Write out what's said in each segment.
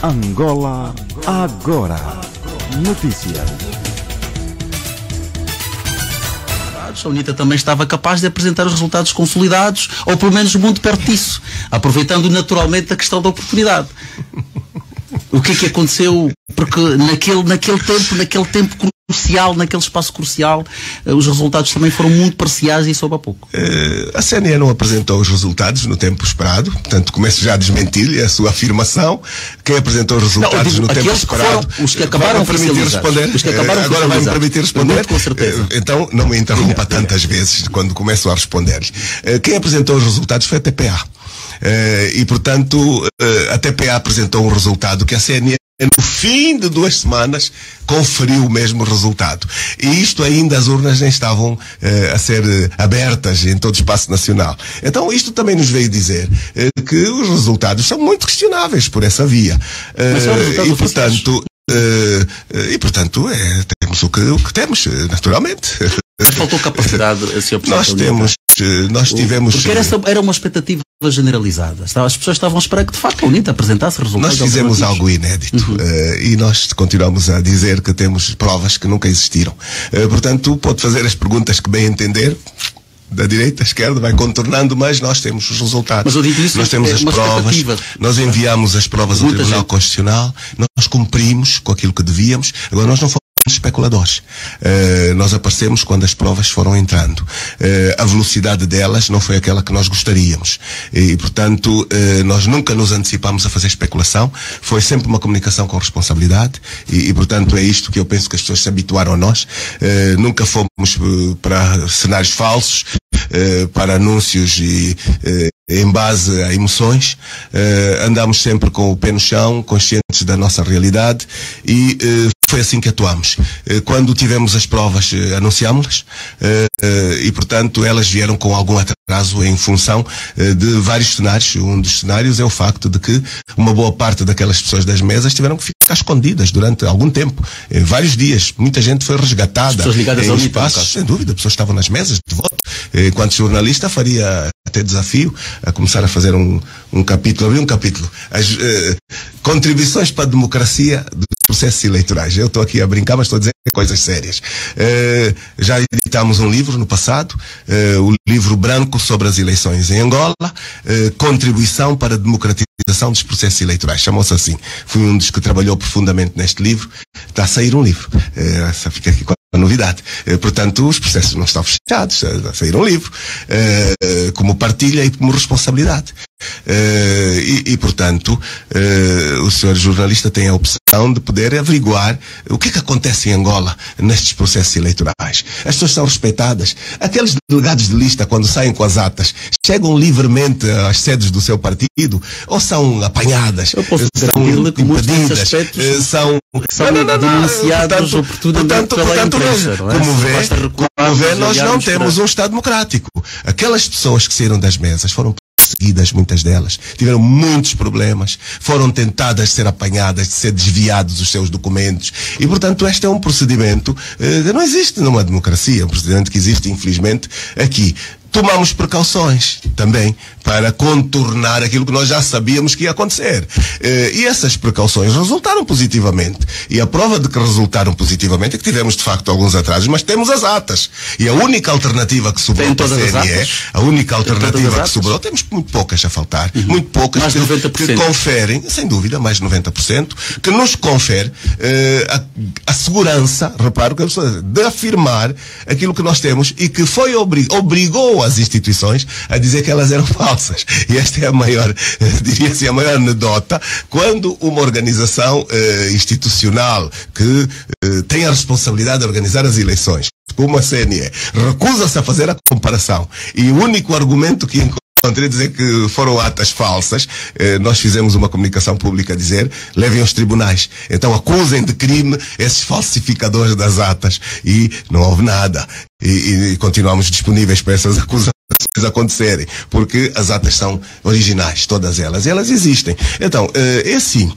Angola agora. Notícias. A UNITA também estava capaz de apresentar os resultados consolidados, ou pelo menos muito perto disso, aproveitando naturalmente a questão da oportunidade. O que é que aconteceu? Porque naquele tempo crucial, naquele espaço crucial, os resultados também foram muito parciais e soube há pouco. A CNE não apresentou os resultados no tempo esperado, portanto começo já a desmentir a sua afirmação. Quem apresentou os resultados no tempo esperado, os que acabaram agora vai-me permitir responder? Muito, com certeza. Então não me interrompa tantas vezes quando começo a responder-lhe. Quem apresentou os resultados foi a TPA. E portanto a TPA apresentou um resultado que a CNE no fim de 2 semanas conferiu o mesmo resultado. E isto ainda as urnas nem estavam a ser abertas em todo o espaço nacional. Então isto também nos veio dizer que os resultados são muito questionáveis por essa via. Temos o que temos, naturalmente. Mas faltou capacidade, Sr. Presidente. Nós tivemos... Porque era uma expectativa generalizada. As pessoas estavam a esperar que, de facto, a UNITA apresentasse resultados. Nós fizemos algo inédito. E nós continuamos a dizer que temos provas que nunca existiram. Portanto, pode fazer as perguntas que bem entender, da direita, à esquerda, vai contornando, mas nós temos os resultados. Mas eu digo isso, nós temos as provas, nós enviamos as provas ao Tribunal Constitucional, nós cumprimos com aquilo que devíamos. Agora, nós não fomos especuladores. Nós aparecemos quando as provas foram entrando. A velocidade delas não foi aquela que nós gostaríamos. E, portanto, nós nunca nos antecipamos a fazer especulação. Foi sempre uma comunicação com responsabilidade. E, portanto, é isto que eu penso que as pessoas se habituaram a nós. Nunca fomos para cenários falsos, para anúncios e em base a emoções. Andamos sempre com o pé no chão, conscientes da nossa realidade, e foi assim que atuamos. Quando tivemos as provas, anunciámos-las, e portanto elas vieram com algum atraso em função de vários cenários. Um dos cenários é o facto de que uma boa parte daquelas pessoas das mesas tiveram que ficar escondidas durante algum tempo, vários dias. Muita gente foi resgatada. As pessoas ligadas em ao espaços, sem dúvida, pessoas estavam nas mesas de voto. Enquanto jornalista faria até desafio a começar a fazer um capítulo, abrir um capítulo, as contribuições para a democracia dos processos eleitorais. Eu estou aqui a brincar, mas estou a dizer coisas sérias. Já editámos um livro no passado, o livro branco sobre as eleições em Angola, contribuição para a democratização dos processos eleitorais. Chamou-se assim. Fui um dos que trabalhou profundamente neste livro. Está a sair um livro. Só fica aqui com a novidade. Portanto, os processos não estão fechados. Está a sair um livro. Como partilha e como responsabilidade. Portanto, o senhor jornalista tem a opção de poder averiguar o que é que acontece em Angola nestes processos eleitorais. As pessoas são respeitadas. Aqueles delegados de lista, quando saem com as atas, chegam livremente às sedes do seu partido ou são apanhadas, são impedidas, são denunciados oportunamente pela imprensa. Como vê, nós não temos um Estado democrático. Aquelas pessoas que saíram das mesas foram perseguidas, muitas delas, tiveram muitos problemas, foram tentadas de ser apanhadas, de ser desviados os seus documentos, e portanto este é um procedimento que não existe numa democracia, um procedimento que existe infelizmente aqui. Tomamos precauções também para contornar aquilo que nós já sabíamos que ia acontecer. E essas precauções resultaram positivamente. E a prova de que resultaram positivamente é que tivemos de facto alguns atrasos, mas temos as atas. E a única alternativa que sobrou para a CNE, a única alternativa que sobrou, temos muito poucas a faltar, muito poucas que conferem, sem dúvida, mais de 90%, que nos confere a segurança, reparo, de afirmar aquilo que nós temos e que foi obrigou as instituições a dizer que elas eram falsas. E esta é a maior, diria assim, a maior anedota, quando uma organização institucional que tem a responsabilidade de organizar as eleições, como a CNE, recusa-se a fazer a comparação, e o único argumento que encontrei dizer que foram atas falsas, nós fizemos uma comunicação pública a dizer, levem aos tribunais. Então acusem de crime esses falsificadores das atas. E não houve nada. e continuamos disponíveis para essas acusações acontecerem, porque as atas são originais, todas elas, e elas existem. Então, é assim,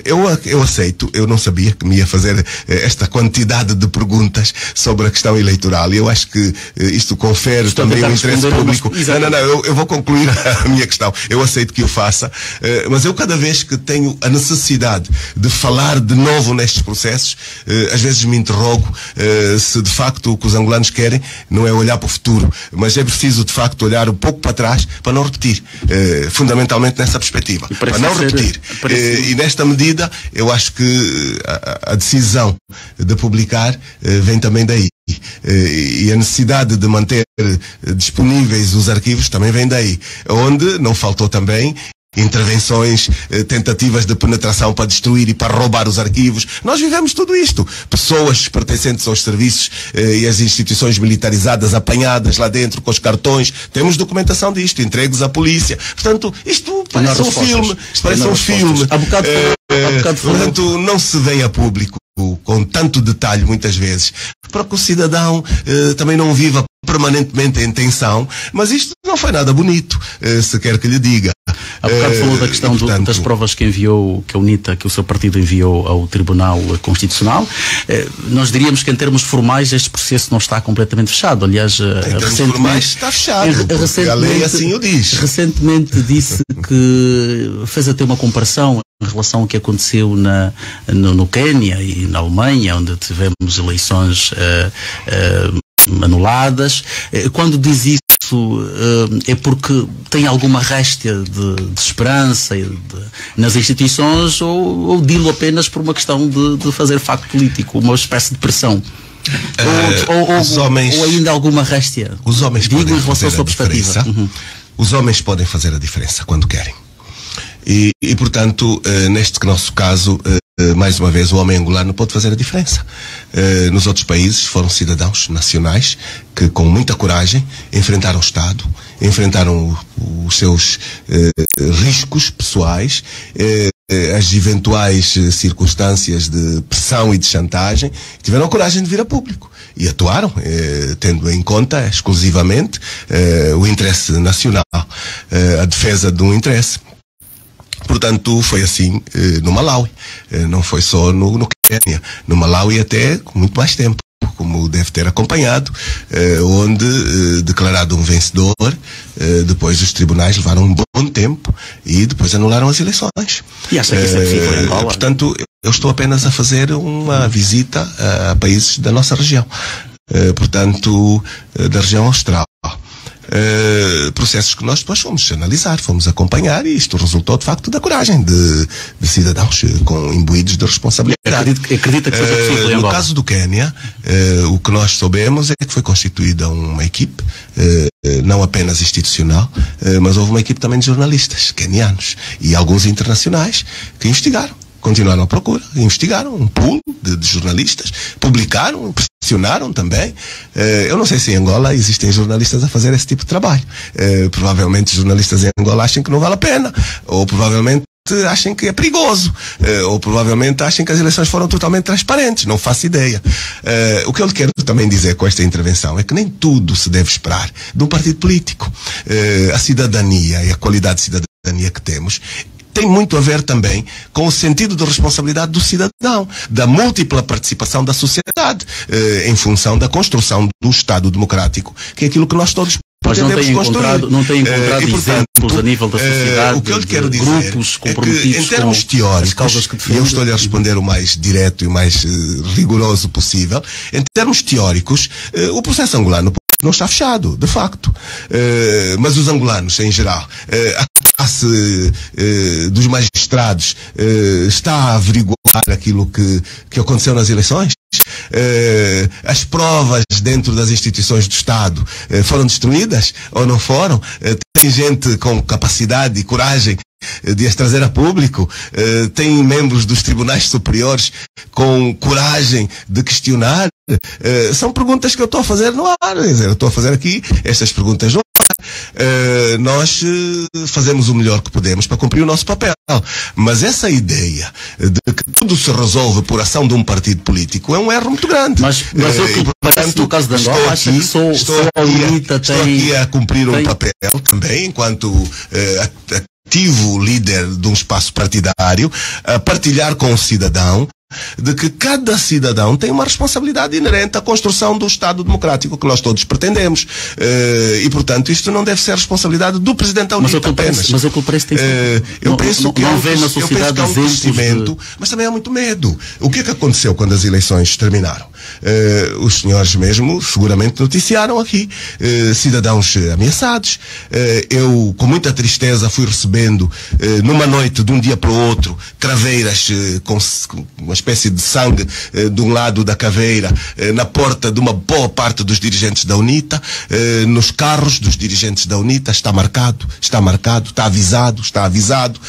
eu aceito, eu não sabia que me ia fazer esta quantidade de perguntas sobre a questão eleitoral, e eu acho que isto confere também um interesse público. Não, eu vou concluir a minha questão. Eu aceito que o faça, mas eu cada vez que tenho a necessidade de falar de novo nestes processos, às vezes me interrogo se de facto o que os angolanos querem não é olhar para o futuro, mas é preciso de facto olhar um pouco para trás para não repetir, fundamentalmente nessa perspectiva, para não repetir. E nesta medida eu acho que a decisão de publicar vem também daí. E a necessidade de manter disponíveis os arquivos também vem daí, onde não faltou também intervenções, tentativas de penetração para destruir e para roubar os arquivos. Nós vivemos tudo isto. Pessoas pertencentes aos serviços e às instituições militarizadas apanhadas lá dentro com os cartões. Temos documentação disto, entregues à polícia. Portanto, isto parece um filme. Parece um filme. Portanto, não se vem a público com tanto detalhe muitas vezes, para que o cidadão também não viva permanentemente em tensão, mas isto não foi nada bonito, se quer que lhe diga. Há bocado falou da questão das provas que enviou, que a UNITA, que o seu partido enviou ao Tribunal Constitucional. Nós diríamos que em termos formais este processo não está completamente fechado. Aliás, recentemente está fechado, a lei assim o diz. Recentemente disse que fez até uma comparação em relação ao que aconteceu no Quênia e na Alemanha, onde tivemos eleições anuladas. Quando diz isso, é porque tem alguma réstia de esperança nas instituições, ou dilo apenas por uma questão de fazer facto político, uma espécie de pressão? Ou ainda alguma réstia? Os homens podem fazer a diferença. Uhum. Os homens podem fazer a diferença quando querem. E portanto, neste nosso caso, mais uma vez, o homem angolano pode fazer a diferença. Nos outros países foram cidadãos nacionais que, com muita coragem, enfrentaram o Estado, enfrentaram os seus riscos pessoais, as eventuais circunstâncias de pressão e de chantagem, tiveram a coragem de vir a público e atuaram, tendo em conta exclusivamente o interesse nacional, a defesa de um interesse. Portanto, foi assim no Malawi, não foi só no Quênia, no Malawi até com muito mais tempo, como deve ter acompanhado, onde, declarado um vencedor, depois os tribunais levaram um bom tempo e depois anularam as eleições. E acha que isso é possível em Angola? Portanto, eu estou apenas a fazer uma visita a países da nossa região, portanto, da região austral. Processos que nós depois fomos analisar, fomos acompanhar, e isto resultou de facto da coragem de cidadãos imbuídos de responsabilidade. Acredita que seja possível em Angola? No caso do Quênia, o que nós soubemos é que foi constituída uma equipe, não apenas institucional, mas houve uma equipe também de jornalistas quenianos e alguns internacionais que investigaram. Continuaram à procura, investigaram um pool de jornalistas, publicaram, pressionaram também. Eu não sei se em Angola existem jornalistas a fazer esse tipo de trabalho. Provavelmente os jornalistas em Angola acham que não vale a pena, ou provavelmente achem que é perigoso, ou provavelmente achem que as eleições foram totalmente transparentes, não faço ideia. O que eu lhe quero também dizer com esta intervenção é que nem tudo se deve esperar de um partido político. A cidadania e a qualidade de cidadania que temos tem muito a ver também com o sentido de responsabilidade do cidadão, da múltipla participação da sociedade, em função da construção do Estado democrático, que é aquilo que nós todos podemos construir. Não tem encontrado exemplos a nível da sociedade, o que eu lhe quero dizer grupos comprometidos, é que, em termos teóricos, e eu estou-lhe a responder o mais direto e mais rigoroso possível, em termos teóricos, o processo angolano não está fechado, de facto. Mas os angolanos, em geral, a classe dos magistrados está a averiguar aquilo que aconteceu nas eleições? As provas dentro das instituições do Estado foram destruídas ou não foram? Tem gente com capacidade e coragem de as trazer a público? Tem membros dos tribunais superiores com coragem de questionar? São perguntas que eu estou a fazer no ar. Quer dizer, eu estou a fazer aqui estas perguntas no ar. nós fazemos o melhor que podemos para cumprir o nosso papel. Mas essa ideia de que tudo se resolve por ação de um partido político é um erro muito grande. Mas eu, portanto, no caso de Angola, acho que só a UNITA estou aqui a cumprir um papel também, enquanto ativo líder de um espaço partidário, a partilhar com o cidadão de que cada cidadão tem uma responsabilidade inerente à construção do Estado democrático que nós todos pretendemos. E, portanto, isto não deve ser responsabilidade do Presidente da UNITA apenas. Mas o que parece tem eu penso que há um crescimento, mas também há muito medo. O que é que aconteceu quando as eleições terminaram? Os senhores mesmo seguramente noticiaram aqui cidadãos ameaçados. Eu, com muita tristeza, fui recebendo numa noite, de um dia para o outro, craveiras com uma espécie de sangue de um lado da caveira na porta de uma boa parte dos dirigentes da UNITA, nos carros dos dirigentes da UNITA. Está marcado, está avisado.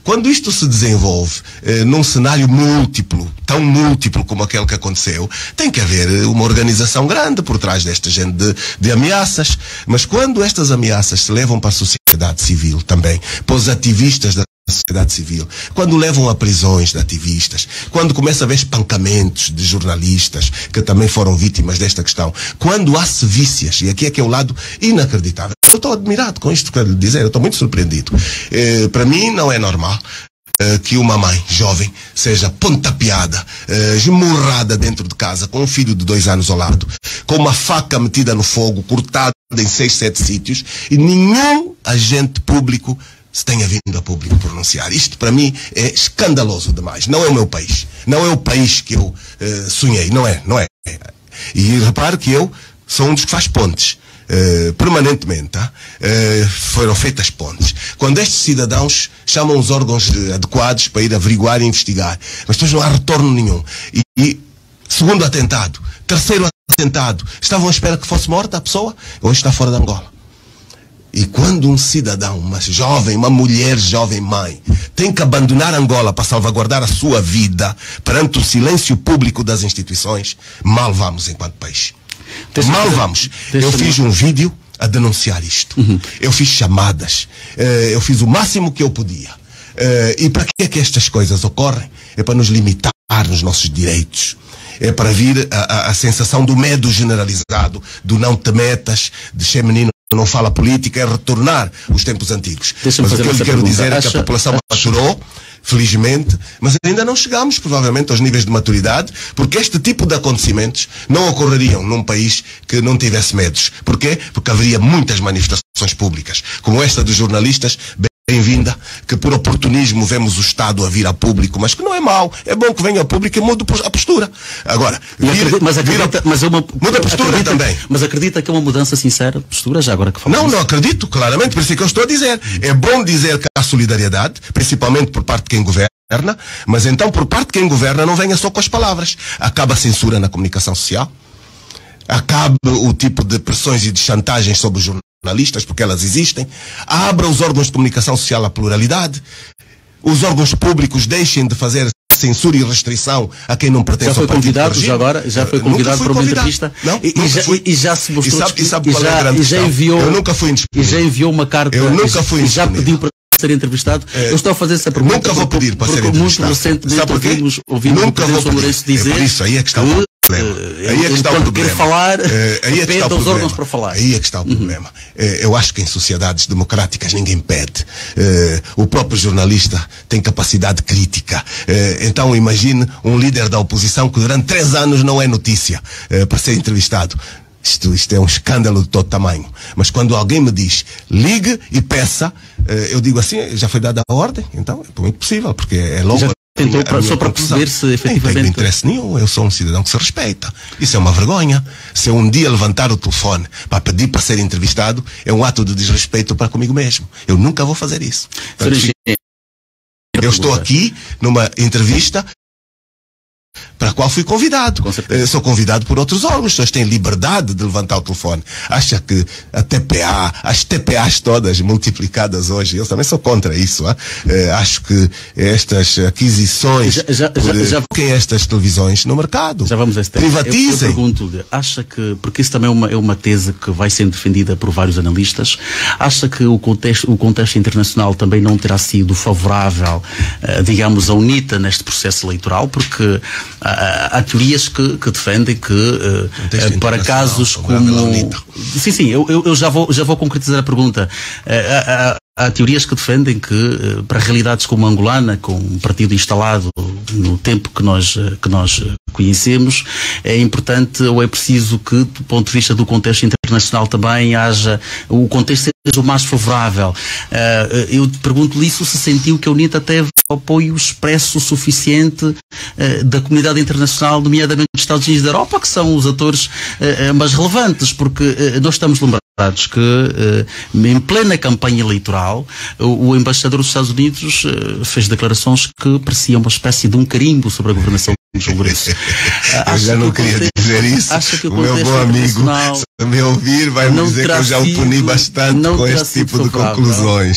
Quando isto se desenvolve num cenário múltiplo, tão múltiplo como aquele que aconteceu, tem que haver uma organização grande por trás desta gente de ameaças. Mas quando estas ameaças se levam para a sociedade civil também, para os ativistas da sociedade civil, quando levam a prisões de ativistas, quando começa a haver espancamentos de jornalistas que também foram vítimas desta questão, quando há sevícias, e aqui é que é o lado inacreditável. Eu estou admirado com isto que quero lhe dizer, eu estou muito surpreendido. Para mim não é normal que uma mãe jovem seja pontapeada, esmurrada dentro de casa, com um filho de 2 anos ao lado, com uma faca metida no fogo, cortada em 6, 7 sítios, e nenhum agente público se tenha vindo a público pronunciar. Isto para mim é escandaloso demais. Não é o meu país. Não é o país que eu sonhei. Não é. E repare que eu sou um dos que faz pontes. Permanentemente, tá? Foram feitas pontes. Quando estes cidadãos chamam os órgãos adequados para ir averiguar e investigar, mas depois não há retorno nenhum. E segundo atentado, terceiro atentado, estavam à espera que fosse morta a pessoa, hoje está fora de Angola. E quando um cidadão, uma mulher jovem mãe, tem que abandonar Angola para salvaguardar a sua vida perante o silêncio público das instituições, mal vamos enquanto país. Mal vamos. Eu fiz um vídeo a denunciar isto. Eu fiz chamadas. Eu fiz o máximo que eu podia. E para que é que estas coisas ocorrem? É para nos limitar nos nossos direitos. É para vir a sensação do medo generalizado, do não te metas, de ser menino não fala política, é retornar os tempos antigos. Mas o que eu lhe quero dizer é que a população maturou, felizmente, mas ainda não chegamos, provavelmente, aos níveis de maturidade, porque este tipo de acontecimentos não ocorreriam num país que não tivesse medos. Porquê? Porque haveria muitas manifestações públicas, como esta dos jornalistas, bem-vinda, que por oportunismo vemos o Estado a vir a público, mas que não é mau, é bom que venha a público e mude a postura. Agora, muda a postura também. Mas acredita que é uma mudança sincera de postura, já agora que falamos? Não acredito, claramente, por isso é que eu estou a dizer. É bom dizer que há solidariedade, principalmente por parte de quem governa, mas então por parte de quem governa não venha só com as palavras. Acaba a censura na comunicação social, acaba o tipo de pressões e de chantagens sobre os jornalistas, porque elas existem, abra os órgãos de comunicação social à pluralidade, os órgãos públicos deixem de fazer censura e restrição a quem não pertence ao partido. Já foi convidado para uma entrevista? Não, e já se mostrou eu nunca fui indisponível. E já enviou uma carta. Eu nunca fui indisponível. Já pediu para ser entrevistado. Eu estou a fazer essa pergunta. Nunca vou pedir para ser entrevistado. Muito recentemente ouvimos nunca vou pedir. Dizer isso aí é que está o problema. Aí é que está o problema. Quer falar, aí é que está o os órgãos para falar. Aí é que está o problema. Eu acho que em sociedades democráticas ninguém pede. O próprio jornalista tem capacidade crítica. Então imagine um líder da oposição que durante 3 anos não é notícia para ser entrevistado. Isto é um escândalo de todo tamanho. Mas quando alguém me diz, ligue e peça, eu digo assim, já foi dada a ordem, então é muito possível, porque é logo... Tentou só para perceber se efetivamente... Não tem interesse nenhum, eu sou um cidadão que se respeita. Isso é uma vergonha. Se eu um dia levantar o telefone para pedir para ser entrevistado, é um ato de desrespeito para comigo mesmo. Eu nunca vou fazer isso. Portanto, eu estou aqui numa entrevista para a qual fui convidado. Com certeza. Sou convidado por outros órgãos, as pessoas têm liberdade de levantar o telefone. Acha que a TPA, as TPAs todas multiplicadas hoje, eu também sou contra isso. Acho que estas aquisições, coloquem estas televisões no mercado. Já vamos a esse tema. Privatizem. Eu pergunto-lhe, acha que, porque isso também é uma tese que vai sendo defendida por vários analistas, acha que o contexto internacional também não terá sido favorável, digamos, à UNITA neste processo eleitoral, porque há teorias que defendem que para casos como... Sim, eu já vou concretizar a pergunta. Há teorias que defendem que para realidades como a angolana, com um partido instalado no tempo que nós conhecemos, é importante ou é preciso que, do ponto de vista do contexto internacional, também o contexto seja o mais favorável. Eu pergunto-lhe isso, se sentiu que a UNITA teve apoio expresso suficiente da comunidade internacional, nomeadamente dos Estados Unidos da Europa, que são os atores mais relevantes, porque nós estamos lembrados que em plena campanha eleitoral o embaixador dos Estados Unidos fez declarações que pareciam uma espécie de um carimbo sobre a governação do Congresso. Eu já não queria dizer isso. O meu bom amigo, se me ouvir, vai me dizer que eu já o puni bastante com este tipo de conclusões.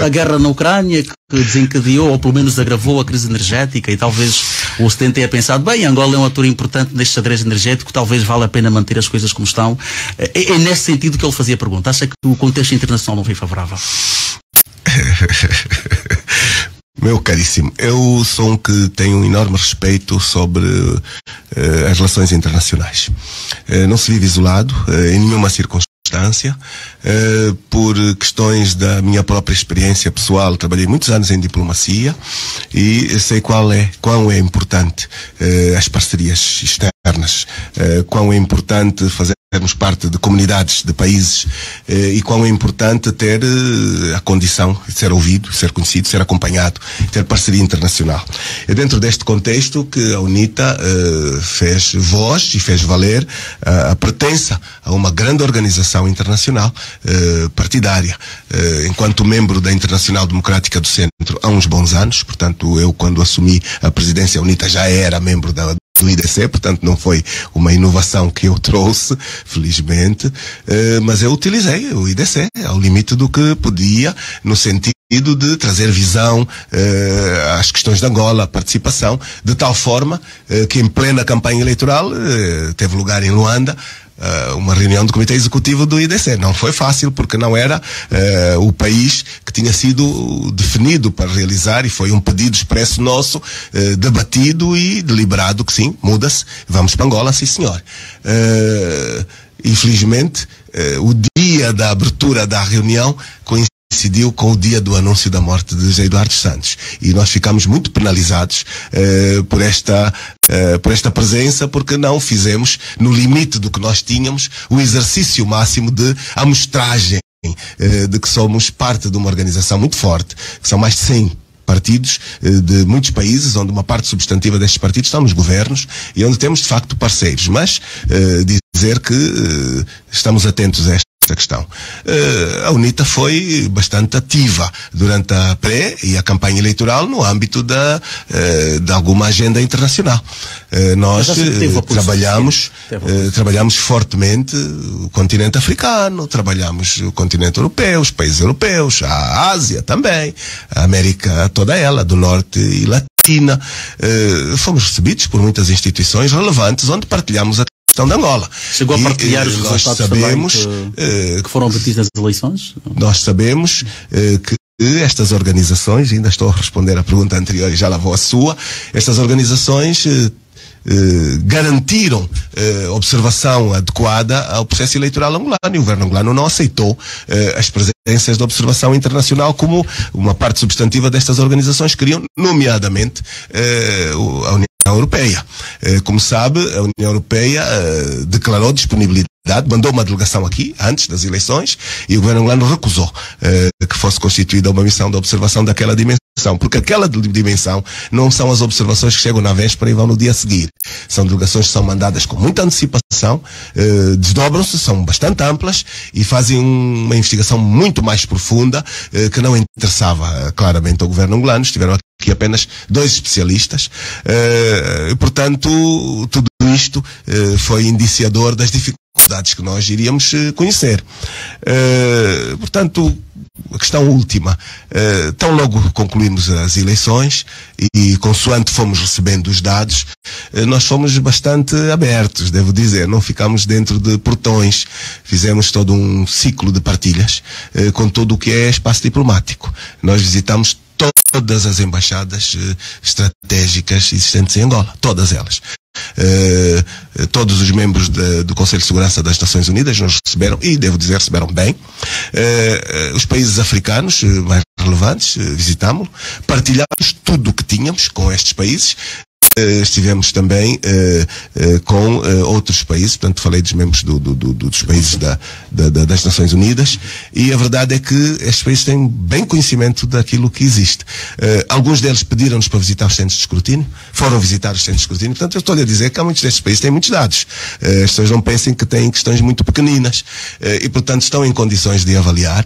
A guerra na Ucrânia, que desencadeou, ou pelo menos agravou a crise energética, e talvez o Ocidente tenha pensado, bem, Angola é um ator importante neste xadrez energético, talvez valha a pena manter as coisas como estão. É nesse sentido que ele fazia a pergunta. Acha que o contexto internacional não foi favorável? Meu caríssimo, eu sou um que tenho um enorme respeito sobre as relações internacionais. Não se vive isolado em nenhuma circunstância. Por questões da minha própria experiência pessoal, trabalhei muitos anos em diplomacia e sei quão é importante as parcerias externas, quão é importante fazermos parte de comunidades, de países, e quão é importante ter a condição de ser ouvido, ser conhecido, ser acompanhado, ter parceria internacional. É dentro deste contexto que a UNITA fez voz e fez valer a pertença a uma grande organização internacional partidária. Enquanto membro da Internacional Democrática do Centro há uns bons anos, portanto eu, quando assumi a presidência da UNITA, já era membro do IDC, portanto não foi uma inovação que eu trouxe, felizmente, mas eu utilizei o IDC ao limite do que podia, no sentido de trazer visão às questões de Angola, participação, de tal forma que em plena campanha eleitoral teve lugar em Luanda uma reunião do Comitê Executivo do IDC. Não foi fácil, porque não era o país que tinha sido definido para realizar, e foi um pedido expresso nosso, debatido e deliberado, que sim, muda-se, vamos para Angola, sim senhor. Infelizmente, o dia da abertura da reunião coincidiu com o dia do anúncio da morte de José Eduardo Santos, e nós ficamos muito penalizados por esta presença, porque não fizemos, no limite do que nós tínhamos, o exercício máximo de amostragem de que somos parte de uma organização muito forte, que são mais de 100 partidos de muitos países, onde uma parte substantiva destes partidos estão nos governos e onde temos de facto parceiros, mas dizer que estamos atentos a esta questão. A UNITA foi bastante ativa durante a pré e a campanha eleitoral no âmbito de alguma agenda internacional. Nós trabalhamos fortemente o continente africano, trabalhamos o continente europeu, os países europeus, a Ásia também, a América toda ela, do Norte e Latina. Fomos recebidos por muitas instituições relevantes, onde partilhamos a questão de Angola. Chegou a partilhar os resultados que foram obtidos nas eleições? Nós sabemos que estas organizações, ainda estou a responder à pergunta anterior e já lá vou à sua, estas organizações garantiram observação adequada ao processo eleitoral angolano, e o governo angolano não aceitou as presenças de observação internacional como uma parte substantiva destas organizações queriam, nomeadamente a União Europeia. Como sabe, a União Europeia declarou disponibilidade mandou uma delegação aqui, antes das eleições, e o governo angolano recusou que fosse constituída uma missão de observação daquela dimensão, porque aquela dimensão não são as observações que chegam na véspera e vão no dia a seguir. São delegações que são mandadas com muita antecipação, desdobram-se, são bastante amplas e fazem uma investigação muito mais profunda, que não interessava claramente ao governo angolano. Estiveram aqui apenas 2 especialistas, portanto, tudo isto foi indiciador das dificuldades que nós iríamos conhecer. Portanto, a questão última, tão logo concluímos as eleições e consoante fomos recebendo os dados, nós fomos bastante abertos, devo dizer, não ficámos dentro de portões, fizemos todo um ciclo de partilhas com tudo o que é espaço diplomático. Nós visitamos todas as embaixadas estratégicas existentes em Angola, todas elas. Todos os membros do Conselho de Segurança das Nações Unidas nos receberam, e devo dizer, receberam bem. Os países africanos mais relevantes, visitámos, partilhámos tudo o que tínhamos com estes países. Estivemos também com outros países, portanto falei dos membros dos países das Nações Unidas, e a verdade é que estes países têm bem conhecimento daquilo que existe. Alguns deles pediram-nos para visitar os centros de escrutínio, foram visitar os centros de escrutínio, portanto eu estou a dizer que há muitos destes países que têm muitos dados. As pessoas não pensem que têm questões muito pequeninas, e portanto estão em condições de avaliar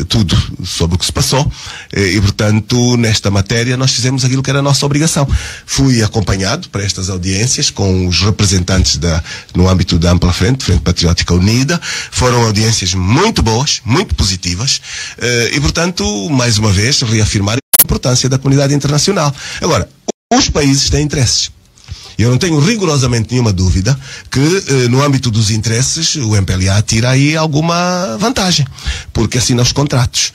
tudo sobre o que se passou, e portanto nesta matéria nós fizemos aquilo que era a nossa obrigação. Fui acompanhado para estas audiências com os representantes no âmbito da Ampla Frente Patriótica Unida. Foram audiências muito boas, muito positivas, e portanto, mais uma vez, reafirmar a importância da comunidade internacional. Agora, os países têm interesses. Eu não tenho rigorosamente nenhuma dúvida que no âmbito dos interesses o MPLA tira aí alguma vantagem, porque assina os contratos.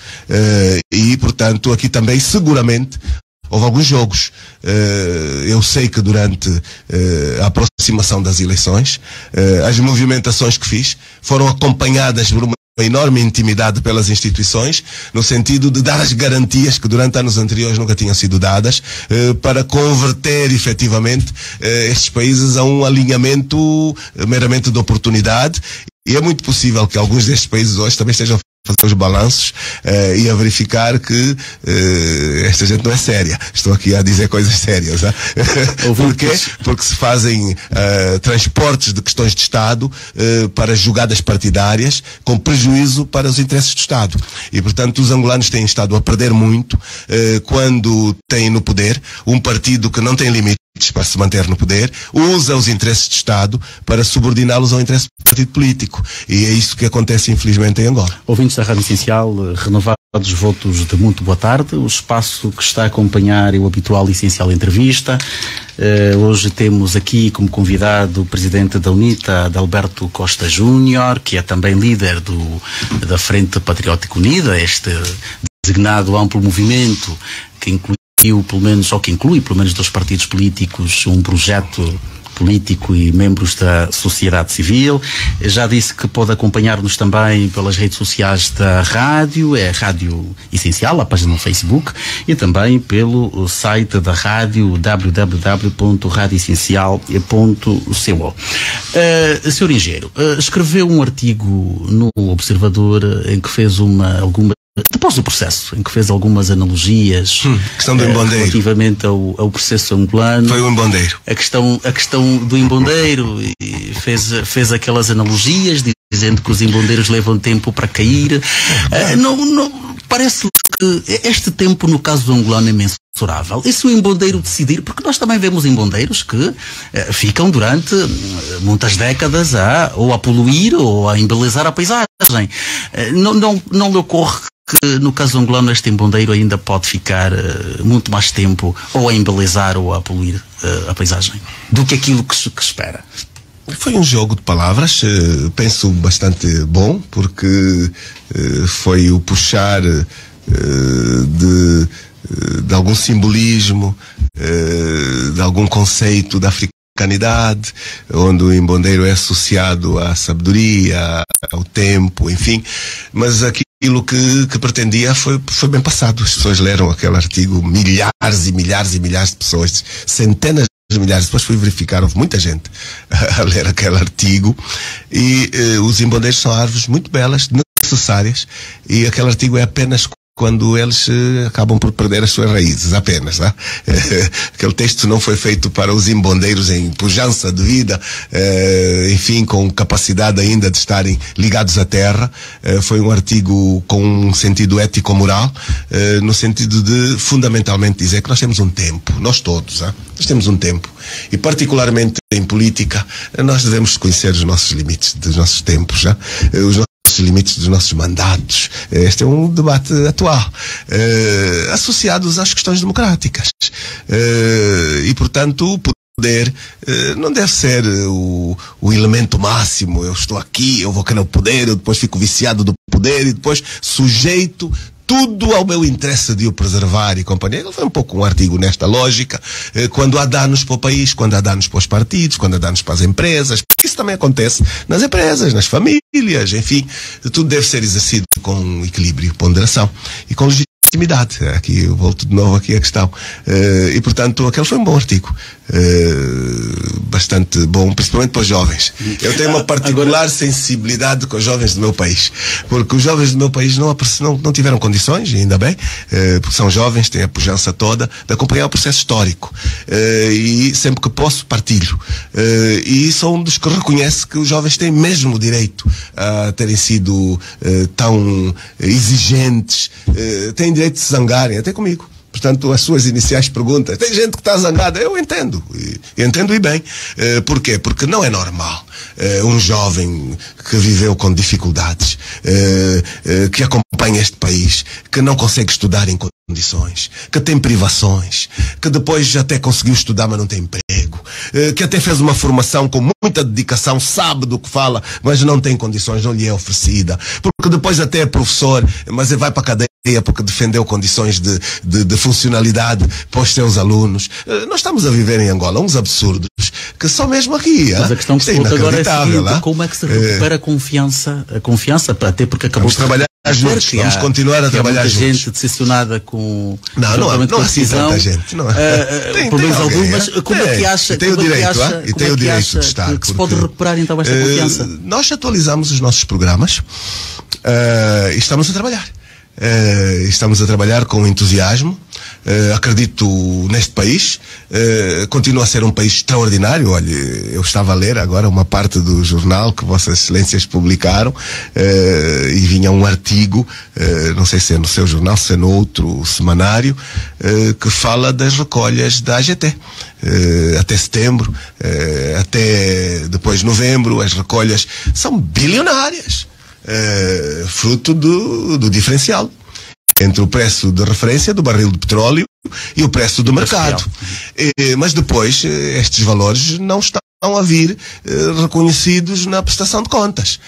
E, portanto, aqui também seguramente houve alguns jogos. Eu sei que durante a aproximação das eleições, as movimentações que fiz foram acompanhadas por uma enorme intimidade pelas instituições, no sentido de dar as garantias que durante anos anteriores nunca tinham sido dadas, para converter efetivamente estes países a um alinhamento meramente de oportunidade. E é muito possível que alguns destes países hoje também estejam fazer os balanços e a verificar que esta gente não é séria. Estou aqui a dizer coisas sérias. Porquê? Porque se fazem transportes de questões de Estado para jogadas partidárias com prejuízo para os interesses do Estado. E, portanto, os angolanos têm estado a perder muito quando têm no poder um partido que não tem limites para se manter no poder, usa os interesses de Estado para subordiná-los ao interesse do partido político. E é isso que acontece, infelizmente, em Angola. Ouvintes da Rádio Essencial, renovados votos de muito boa tarde. O espaço que está a acompanhar é o habitual e essencial entrevista. Hoje temos aqui como convidado o presidente da UNITA, Adalberto Costa Júnior, que é também líder da Frente Patriótica Unida, este designado amplo movimento que inclui pelo menos 2 partidos políticos, um projeto político e membros da sociedade civil. Já disse que pode acompanhar-nos também pelas redes sociais da rádio, é Rádio Essencial, a página no Facebook, e também pelo site da rádio, www.radioessencial.co. Sr. Engenheiro, escreveu um artigo no Observador em que fez depois do processo, em que fez algumas analogias questão do embondeiro, relativamente ao processo angolano. Foi o embondeiro. A questão do embondeiro, e fez aquelas analogias, dizendo que os embondeiros levam tempo para cair. Parece que este tempo, no caso do angolano, é mensurável. E se o embondeiro decidir, porque nós também vemos embondeiros que ficam durante muitas décadas ou a poluir ou a embelezar a paisagem. Não lhe ocorre que no caso angolano este embondeiro ainda pode ficar muito mais tempo ou a embelezar ou a poluir a paisagem do que aquilo que se espera? Foi um jogo de palavras, penso bastante bom, porque foi o puxar de algum simbolismo, de algum conceito da africanidade, onde o embondeiro é associado à sabedoria, ao tempo, enfim, mas aquilo que pretendia foi bem passado. As pessoas leram aquele artigo, milhares e milhares e milhares de pessoas, centenas milhares. Depois fui verificar, houve muita gente a ler aquele artigo, e os zimbondeiros são árvores muito belas, necessárias, e aquele artigo é apenas quando eles acabam por perder as suas raízes, apenas, né? Aquele texto não foi feito para os zimbondeiros em pujança de vida, enfim, com capacidade ainda de estarem ligados à terra. Foi um artigo com um sentido ético-moral, no sentido de, fundamentalmente, dizer que nós temos um tempo, nós todos, nós temos um tempo, e particularmente em política, nós devemos conhecer os nossos limites dos nossos tempos, os limites dos nossos mandatos. Este é um debate atual, associados às questões democráticas, e portanto o poder não deve ser o elemento máximo. Eu estou aqui, eu vou querer o poder, eu depois fico viciado do poder e depois sujeito tudo ao meu interesse de o preservar e companhia. Ele foi um pouco um artigo nesta lógica, quando há danos para o país, quando há danos para os partidos, quando há danos para as empresas, porque isso também acontece nas empresas, nas famílias, enfim, tudo deve ser exercido com equilíbrio, ponderação e com legitimidade. Aqui eu volto de novo aqui à questão, e portanto aquele foi um bom artigo, bastante bom, principalmente para os jovens. Eu tenho uma particular sensibilidade com os jovens do meu país, porque os jovens do meu país não tiveram condições, ainda bem, porque são jovens, têm a pujança toda de acompanhar o processo histórico, e sempre que posso partilho, e sou um dos que reconhece que os jovens têm mesmo o direito a terem sido tão exigentes, têm direito de se zangarem, até comigo. Portanto, as suas iniciais perguntas, tem gente que está zangada, eu entendo, entendo e bem. Porquê? Porque não é normal um jovem que viveu com dificuldades, que acompanha este país, que não consegue estudar em condições, que tem privações, que depois até conseguiu estudar mas não tem emprego, que até fez uma formação com muita dedicação, sabe do que fala, mas não tem condições, não lhe é oferecida, porque depois até é professor, mas vai para a cadeia porque defendeu condições de funcionalidade para os seus alunos. Nós estamos a viver em Angola uns absurdos que só mesmo aqui. Mas a questão que se coloca agora é a seguinte: como é que se recupera a confiança, até porque acabou de trabalhar juntos, vamos continuar a trabalhar juntos. Muita gente decepcionada com não há assim tanta gente, não pelo menos algumas. Como é que acha? Tem o direito de estar. Que se pode recuperar então esta confiança? Nós atualizamos os nossos programas e estamos a trabalhar. Estamos a trabalhar com entusiasmo. Acredito neste país. Continua a ser um país extraordinário. Olha, eu estava a ler agora uma parte do jornal que Vossas Excelências publicaram, e vinha um artigo, não sei se é no seu jornal, se é no outro semanário, que fala das recolhas da AGT. Até setembro, até depois novembro, as recolhas são bilionárias. Fruto do diferencial entre o preço de referência do barril de petróleo e o preço do mercado. Mas depois estes valores não estão a vir reconhecidos na prestação de contas.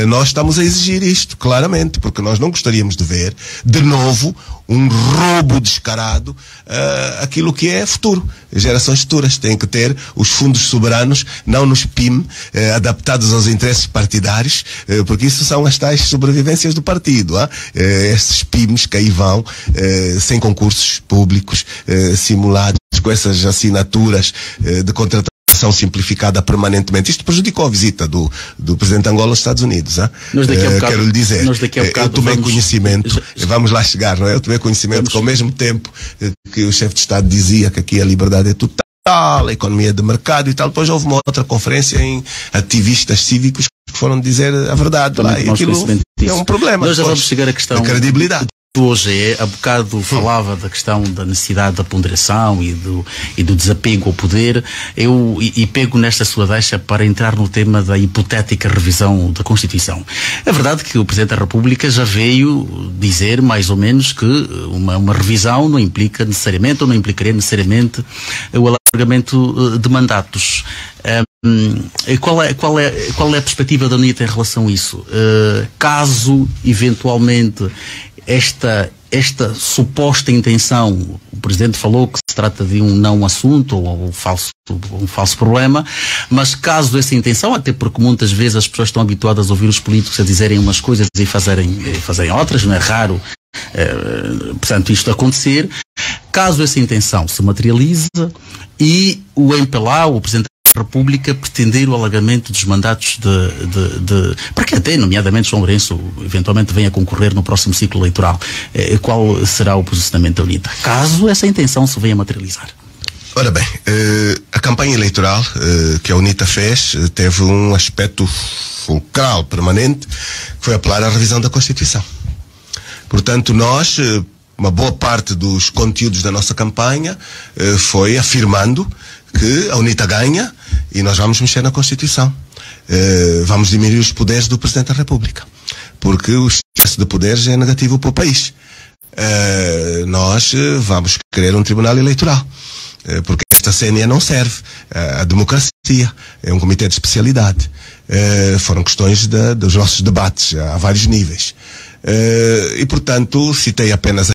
Nós estamos a exigir isto, claramente, porque nós não gostaríamos de ver, de novo, um roubo descarado aquilo que é futuro. Gerações futuras têm que ter os fundos soberanos, não nos PIM, adaptados aos interesses partidários, porque isso são as tais sobrevivências do partido. Esses PIMs que aí vão, sem concursos públicos, simulados, com essas assinaturas de contratação simplificada permanentemente. Isto prejudicou a visita do Presidente de Angola aos Estados Unidos. Quero lhe dizer, eu tomei conhecimento, vamos lá chegar, não é? Eu tomei conhecimento que ao mesmo tempo que o chefe de Estado dizia que aqui a liberdade é total, a economia de mercado e tal, depois houve uma outra conferência em ativistas cívicos que foram dizer a verdade lá, e aquilo é um problema. Nós já vamos chegar à questão da credibilidade. Hoje há bocado falava da questão da necessidade da ponderação e do desapego ao poder. Eu pego nesta sua deixa para entrar no tema da hipotética revisão da Constituição. É verdade que o Presidente da República já veio dizer mais ou menos que uma revisão não implica necessariamente, ou não implicaria necessariamente, o alargamento de mandatos. Qual é a perspectiva da UNITA em relação a isso? Caso eventualmente esta suposta intenção, o Presidente falou que se trata de um não assunto ou um falso problema, mas caso essa intenção, até porque muitas vezes as pessoas estão habituadas a ouvir os políticos a dizerem umas coisas e fazerem outras, não é raro Portanto, isto acontecer, caso essa intenção se materialize e o MPLA, o Presidente da República, pretender o alargamento dos mandatos para que até, nomeadamente, João Lourenço eventualmente venha concorrer no próximo ciclo eleitoral. Qual será o posicionamento da UNITA, caso essa intenção se venha materializar? Ora bem, a campanha eleitoral que a UNITA fez teve um aspecto fulcral, permanente, que foi apelar à revisão da Constituição. Portanto, nós, uma boa parte dos conteúdos da nossa campanha foi afirmando que a UNITA ganha e nós vamos mexer na Constituição. Vamos diminuir os poderes do Presidente da República, porque o excesso de poderes é negativo para o país. Nós vamos querer um tribunal eleitoral, porque esta CNE não serve à democracia, é um comitê de especialidade. Foram questões dos nossos debates a vários níveis. E, portanto, citei apenas